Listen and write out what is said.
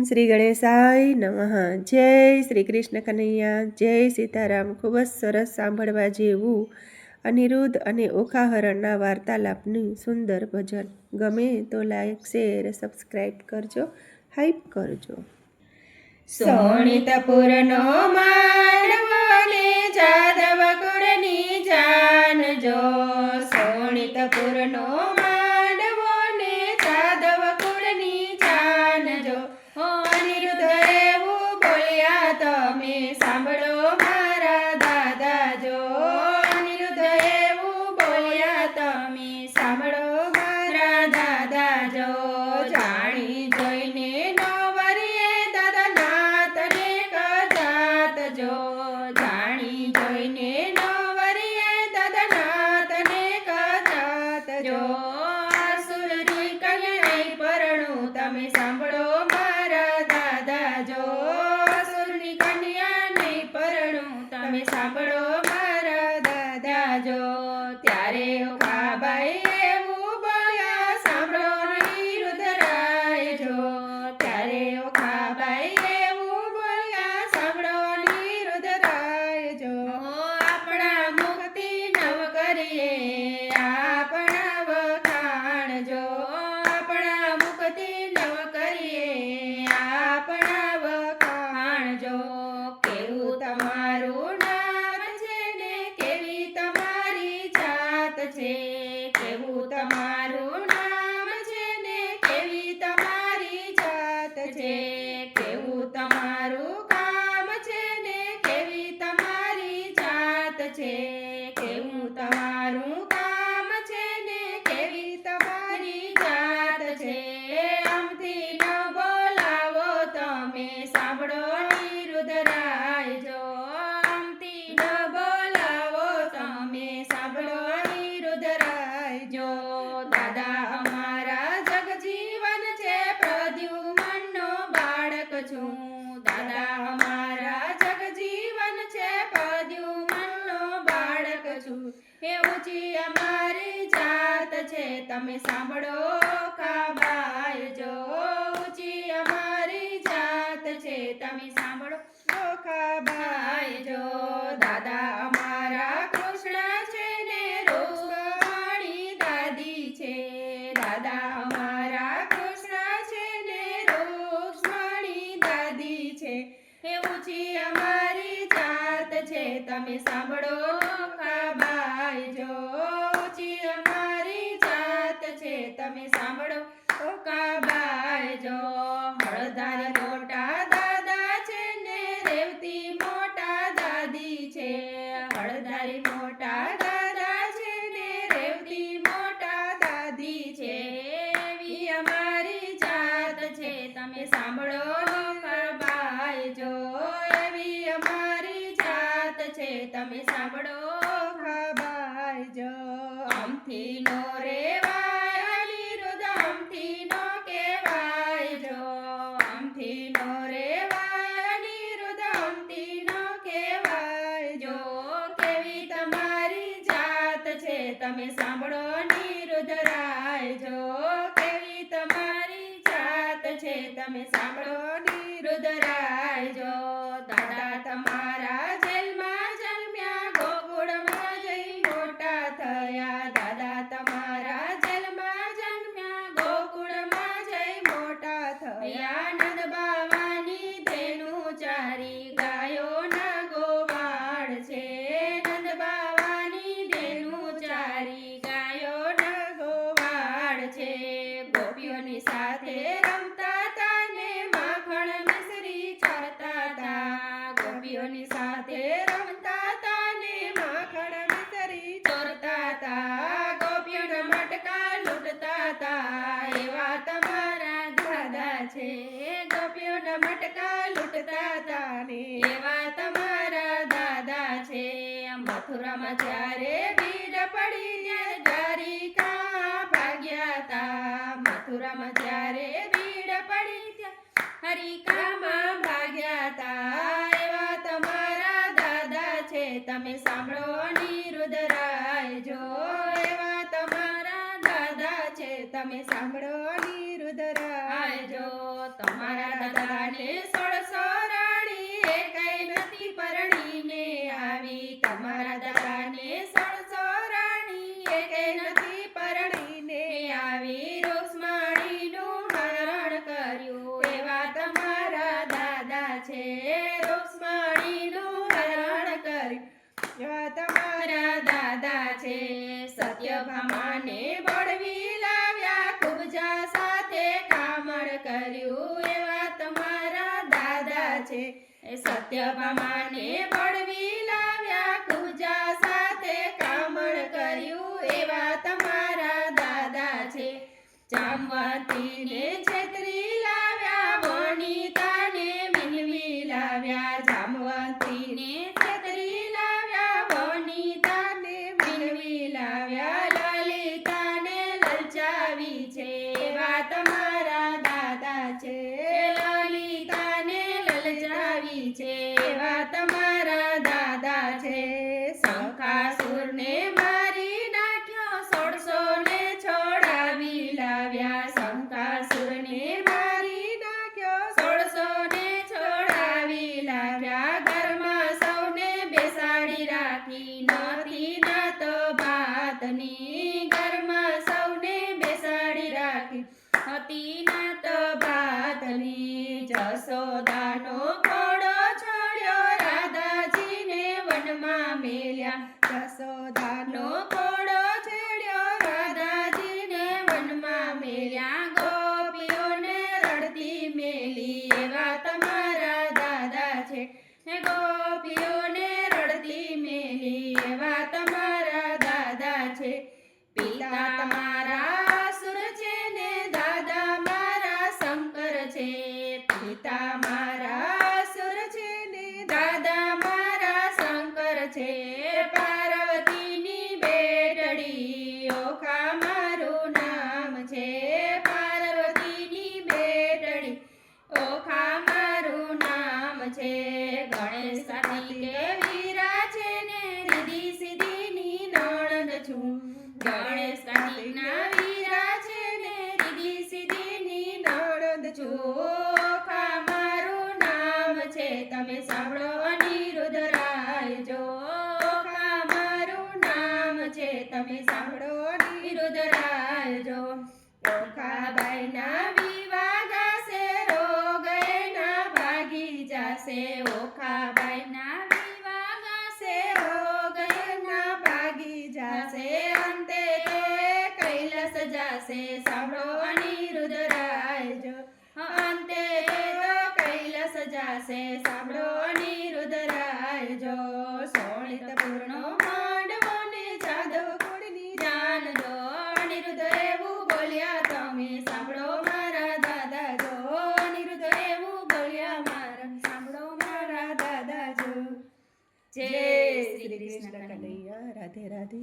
શ્રી ગણેશાય નમઃ। જય શ્રી કૃષ્ણ કનૈયા, જય સીતારામ। ખૂબ જ સરસ સાંભળવા જેવું અનિરુદ્ધ અને ઓખાહરણના વાર્તાલાપનું સુંદર ભજન। ગમે તો લાઈક, શેર, સબસ્ક્રાઈબ કરજો, હાઈપ કરજો। સોણિતપુરનો માંડવો ને જાદવ કુળની જાન જો, સોણિતપુરનો માંડવો ને જાદવ કુળની જાન જો। અનિરુદ્ધ એવું બોલ્યા તમે સાંભળો મારા દાદા જો, અનિરુદ્ધ એવું બોલ્યા તમે સાંભળો મારા દાદા જો। જાણી જોઈને નો વરીએ દાદા નાતને કજાત જો, જાણી જોઈને નો વરીએ દાદા નાતને કજાત જો। આસુરની કન્યા પરણું તમે સાંભળો મારા દાદા જો, આસુરની કન્યા નહીં પરણું તમે સાંભળો મારા દાદા જો। ત્યારે ઓખાબાઈ એવું બોલ્યા સાંભળો અનિરુદ્ધરાય જો, ત્યારે ઓખાબાઈ એવું બોલ્યા સાંભળો અનિરુદ્ધરાય જો। આપણા મુક્તિ નવ કરીએ આપણા વખાણ જો, આપણા મુક્તિ નવ કરીએ આપણા વખાણ જો। કેવું તમારું નામ છે ને કેવી તમારી જાત છે, કેવું તમારું નામ છે ને કેવી તમારી જાત છે, કેવું તમારું કામ છે ને કેવી તમારી જાત છે, કેવું તમારું કામ છે ને કેવી તમારી જાત છે। આમથી ન બોલાવો તમે સાંભળો અનિરુદ્ધરાય જો, આમથી ન બોલાવો તમે સાંભળો અનિરુદ્ધરાય જો। દાદા અમારા જગજીવન છે પ્રદ્યુમનનો બાળક છું, દાદા અમારા જગજીવન છે પ્રદ્યુમનનો બાળક છું। એ ઊંચી અમારી જાત છે તમે સાંભળો ઓખાબાઈ જો, ઊંચી અમારી જાત છે તમે સાંભળો ઓખાબાઈ જો। દાદા અમારા કૃષ્ણ છે ને રૂક્ષ્મણી દાદી છે, દાદા અમારા કૃષ્ણ છે ને રૂક્ષ્મણી દાદી છે। એ ઊંચી અમારી જાત છે તમે સાંભળો ઓખાબાઈ જો, ઊંચી અમારી જાત છે તમે સાંભળો ઓખાબાઈ જો। હળધારી મોટા દાદા છે ને રેવતી મોટા દાદી છે, હળધારી મોટા દાદા છે ને રેવતી મોટા દાદી છે। એવી અમારી જાત છે તમે સાંભળો ઓખાબાઈ જો, એવી અમારી જાત છે તમે સાંભળો ઓખાબાઈ જો। આમથી નો રેવાય અનિરુદ્ધ આમથી નો કહેવાય જો, આમથી નો રેવાય અનિરુદ્ધ આમથી નો કહેવાય જો। કેવી તમારી જાત છે તમે સાંભળો અનિરુદ્ધરાય જો, કેવી તમારી જાત છે તમે સાંભળો અનિરુદ્ધરાય જો। દાદા તમારા જેલમાં જન્મ્યા ગોકુળમાં જઈ મોટા થયા, દાદા તમારા જેલમાં જન્મ્યા ગોકુળમાં જઈ મોટા થયા। નંદ બાવાની ધેનું ચારી ગાયોના ગોવાળ છે, નંદ બાવાની ધેનું ચારી ગાયોના ગોવાળ છે। ગોપીઓની સાથે રમતા તા ને માખણ મિશ્રી ચરતા તા, ગોપીઓની સાથે રમતા તા ને માખણ મિશ્રી ચોરતા તા, ગોપીઓના મટકા લૂંટતા તા એવા તમારા દાદા છે, ગોપીઓના મટકા લૂંટતા તા ને એવા તમારા દાદા છે। મથુરામાં જ્યારે ભીડ પડી ત્યારે દ્વારિકા ભાગ્યા તા, મથુરામાં જ્યારે ભીડ પડી ત્યારે હરિકામાં ભાગ્યા તા એવા તમારા દાદા છે તમે સાંભળો અનિરુદ્ધરાય જો, એવા તમારા દાદા છે તમે સાંભળો અનિરુદ્ધરાય જો। તમારા દાદાને 16 રાણી એકેય નથી પરણીને આવી. તમારા દાદાને 16 રાણી એકેય નથી પરણીને આવી. રૂક્ષ્મણીનું હરણ કર્યું એવા તમારા દાદા છે. રૂક્ષ્મણીનું હરણ કર્યું એવા તમારા દાદા છે. સત્યભામાને બળવી લાવ્યા કુબજા સાથે કામણ કર્યું એવા તમારા દાદા છે. સત્યભામાને બળવી લાવ્યા કુબજા સાથે કામણ કર્યું એવા તમારા દાદા છે. જામવંતીને છેતરી લાવ્યા વનિતાને વિનવી લાવ્યા. જામવંતીને છેતરી લાવ્યા વનિતાને વિનવી લાવ્યા. લલિતાને લલચાવી છે એવા તમારા દાદા છે. લલિતાને લલચાવી છે એવા તમારા દાદા છે. શંખાસુરને મારી નાખ્યો 16 ને છોડાવી લાવ્યા. શંખાસુરને મારી નાખ્યો 16 ને છોડાવી લાવ્યા. ઘરમાં સૌને બેસાડી રાખી નથી નાત ભાતની. ઘરમાં સૌને બેસાડી રાખી હતી નાત ભાતની. જશોદાનો ઘોડો છોડ્યો રાધાજીને વનમાં મેલ્યા. જશોદાનો ઘોડો છોડ્યો રાધાજીને વનમાં મેલ્યા. ગોપીઓને રડતી મેલી એવા તમારા દાદા છે. ગોપીઓને રડતી મેલી એવા તમારા દાદા છે. પિતા તમારા અસુર છે ને દાદા મારા શંકર છે. પિતા મારા અસુર છે ને દાદા મારા શંકર છે. પાર્વતીની બેટડી ઓખા મારું નામ છે. પાર્વતીની બેટડી ઓખા મારું નામ છે. ગણેશ કાર્તિકે વીરા છે ને રીધી સીધીની નણંદ છું. ગણેશ કાર્તિકના વીરા છે ને રીધી સીધીની નણંદ છું. ઓખા મારું નામ છે તમે સાંભળો અનિરુદ્ધરાય જો. ઓખા મારું નામ છે તમે સાંભળો અનિરુદ્ધરાય જો. ઓખાબાઈના વિવાહ ગાશે રોગ એના ભાગી જાશે. ઓખાબાઈના વિવાહ ગાશે રોગ એના ભાગી જાશે. અંતે તો એ કૈલાસ જાશે સાંભળો અનિરુદ્ધરાય જો. અંતે તો કૈલાસ જાશે સાંભળો અનિરુદ્ધરાય જો. સોળિત પૂર્ણો માંડવો ને જાદવ કુળની જાન જો. અનિરુદ્ધ એવું બોલ્યા તમે સાંભળો મારા દાદા જો. અનિરુદ્ધ એવું બોલ્યા મારા સાંભળો મારા દાદા જો. જય શ્રી કૃષ્ણ કનૈયા. રાધે રાધે.